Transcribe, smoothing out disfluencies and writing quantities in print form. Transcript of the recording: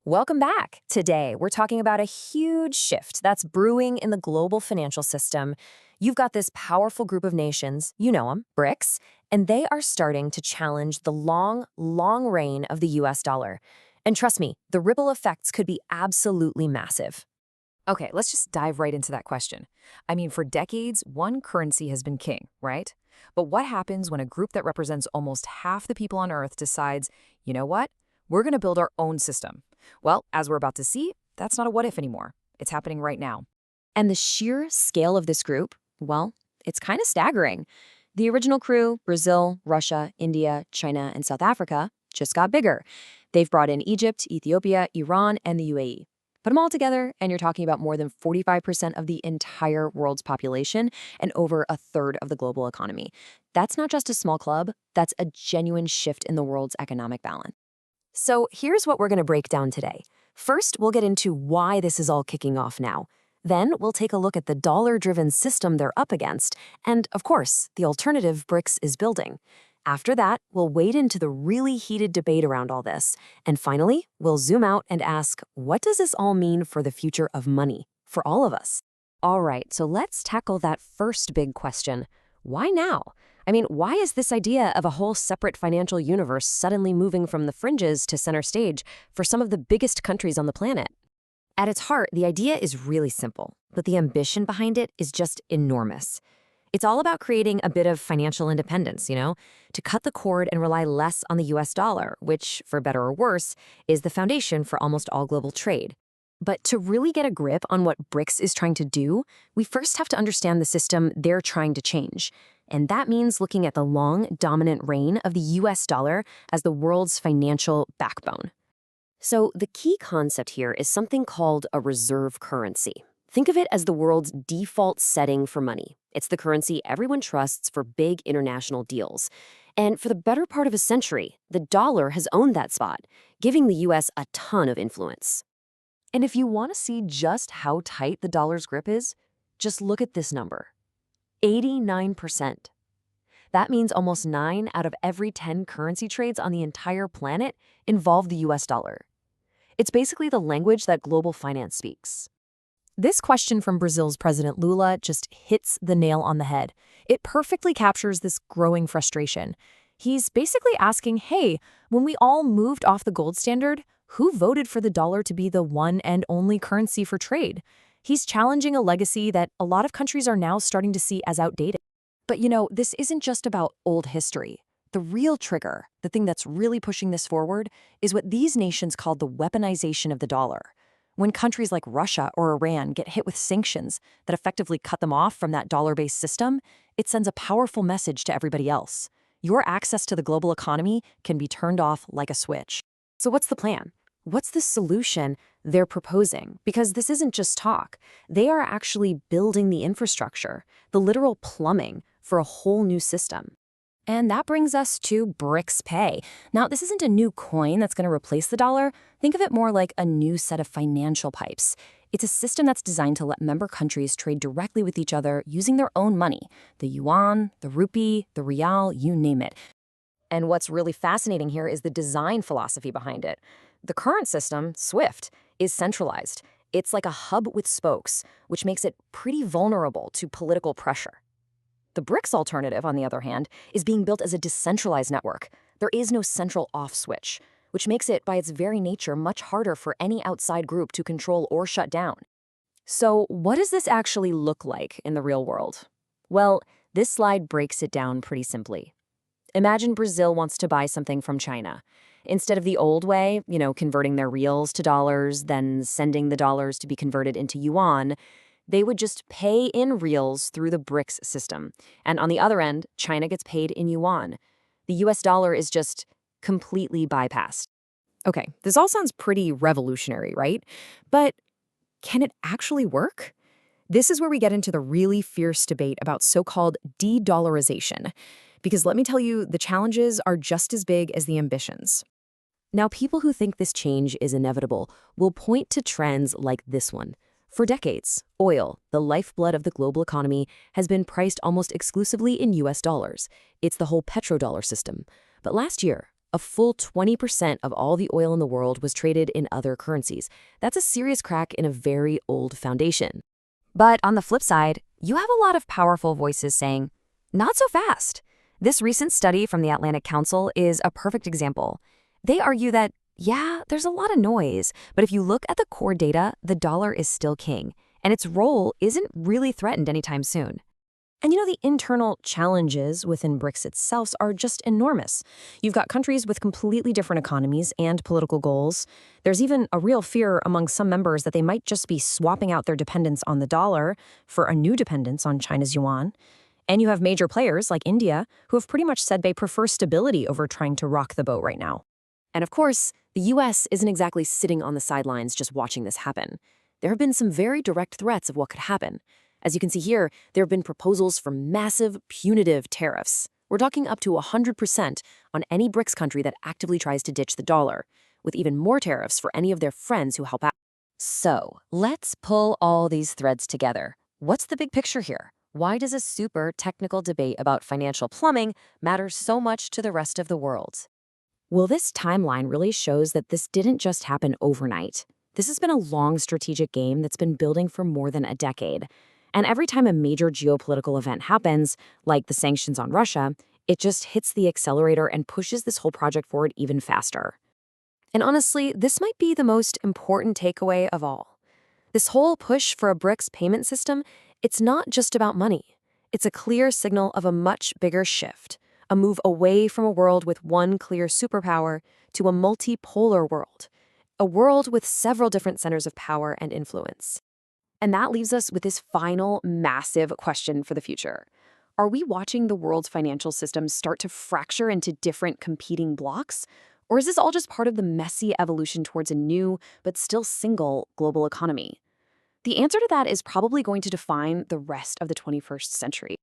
Welcome back. Today, we're talking about a huge shift that's brewing in the global financial system. You've got this powerful group of nations, you know them, BRICS, and they are starting to challenge the long reign of the US dollar. And trust me, the ripple effects could be absolutely massive. Okay, let's just dive right into that question. I mean, for decades, one currency has been king, right? But what happens when a group that represents almost half the people on Earth decides, you know what? We're going to build our own system. Well, as we're about to see, that's not a what if anymore. It's happening right now. And the sheer scale of this group, well, it's kind of staggering. The original crew, Brazil, Russia, India, China, and South Africa, just got bigger. They've brought in Egypt, Ethiopia, Iran, and the UAE. Put them all together, and you're talking about more than 45% of the entire world's population and over a third of the global economy. That's not just a small club, that's a genuine shift in the world's economic balance. So here's what we're going to break down today. First, we'll get into why this is all kicking off now. Then we'll take a look at the dollar-driven system they're up against, and of course, the alternative BRICS is building. After that, we'll wade into the really heated debate around all this. And finally, we'll zoom out and ask, what does this all mean for the future of money, for all of us? All right, so let's tackle that first big question. Why now? I mean, why is this idea of a whole separate financial universe suddenly moving from the fringes to center stage for some of the biggest countries on the planet? At its heart, the idea is really simple, but the ambition behind it is just enormous. It's all about creating a bit of financial independence, to cut the cord and rely less on the US dollar, which, for better or worse, is the foundation for almost all global trade. But to really get a grip on what BRICS is trying to do, we first have to understand the system they're trying to change. And that means looking at the long, dominant reign of the US dollar as the world's financial backbone. So the key concept here is something called a reserve currency. Think of it as the world's default setting for money. It's the currency everyone trusts for big international deals. And for the better part of a century, the dollar has owned that spot, giving the US a ton of influence. And if you want to see just how tight the dollar's grip is, just look at this number. 89%. That means almost 9 out of every 10 currency trades on the entire planet involve the US dollar. It's basically the language that global finance speaks. This question from Brazil's President Lula just hits the nail on the head. It perfectly captures this growing frustration. He's basically asking, hey, when we all moved off the gold standard, who voted for the dollar to be the one and only currency for trade? He's challenging a legacy that a lot of countries are now starting to see as outdated. But this isn't just about old history. The real trigger, the thing that's really pushing this forward, is what these nations call the weaponization of the dollar. When countries like Russia or Iran get hit with sanctions that effectively cut them off from that dollar-based system, it sends a powerful message to everybody else. Your access to the global economy can be turned off like a switch. So what's the plan? What's the solution they're proposing? Because this isn't just talk. They are actually building the infrastructure, the literal plumbing for a whole new system. And that brings us to BRICS Pay. Now, this isn't a new coin that's going to replace the dollar. Think of it more like a new set of financial pipes. It's a system that's designed to let member countries trade directly with each other using their own money. The yuan, the rupee, the real, you name it. And what's really fascinating here is the design philosophy behind it. The current system, SWIFT, is centralized. It's like a hub with spokes, which makes it pretty vulnerable to political pressure. The BRICS alternative, on the other hand, is being built as a decentralized network. There is no central off switch, which makes it, by its very nature, much harder for any outside group to control or shut down. So what does this actually look like in the real world? Well, this slide breaks it down pretty simply. Imagine Brazil wants to buy something from China. Instead of the old way, converting their reals to dollars, then sending the dollars to be converted into yuan, they would just pay in reals through the BRICS system. And on the other end, China gets paid in yuan. The US dollar is just completely bypassed. Okay, this all sounds pretty revolutionary, right? But can it actually work? This is where we get into the really fierce debate about so-called de-dollarization. Because let me tell you, the challenges are just as big as the ambitions. Now, people who think this change is inevitable will point to trends like this one. For decades, oil, the lifeblood of the global economy, has been priced almost exclusively in US dollars. It's the whole petrodollar system. But last year, A full 20% of all the oil in the world was traded in other currencies. That's a serious crack in a very old foundation. But on the flip side, you have a lot of powerful voices saying, not so fast. This recent study from the Atlantic Council is a perfect example. They argue that, yeah, there's a lot of noise, but if you look at the core data, the dollar is still king, and its role isn't really threatened anytime soon. And the internal challenges within BRICS itself are just enormous. You've got countries with completely different economies and political goals. There's even a real fear among some members that they might just be swapping out their dependence on the dollar for a new dependence on China's yuan. And you have major players like India who have pretty much said they prefer stability over trying to rock the boat right now. And of course, the US isn't exactly sitting on the sidelines just watching this happen. There have been some very direct threats of what could happen. As you can see here, there have been proposals for massive, punitive tariffs. We're talking up to 100% on any BRICS country that actively tries to ditch the dollar, with even more tariffs for any of their friends who help out. So, let's pull all these threads together. What's the big picture here? Why does a super technical debate about financial plumbing matter so much to the rest of the world? Well, this timeline really shows that this didn't just happen overnight. This has been a long strategic game that's been building for more than a decade. And every time a major geopolitical event happens, like the sanctions on Russia, it just hits the accelerator and pushes this whole project forward even faster. And honestly, this might be the most important takeaway of all. This whole push for a BRICS payment system, it's not just about money. It's a clear signal of a much bigger shift, a move away from a world with one clear superpower to a multipolar world, a world with several different centers of power and influence. And that leaves us with this final massive question for the future. Are we watching the world's financial system start to fracture into different competing blocks? Or is this all just part of the messy evolution towards a new, but still single, global economy? The answer to that is probably going to define the rest of the 21st century.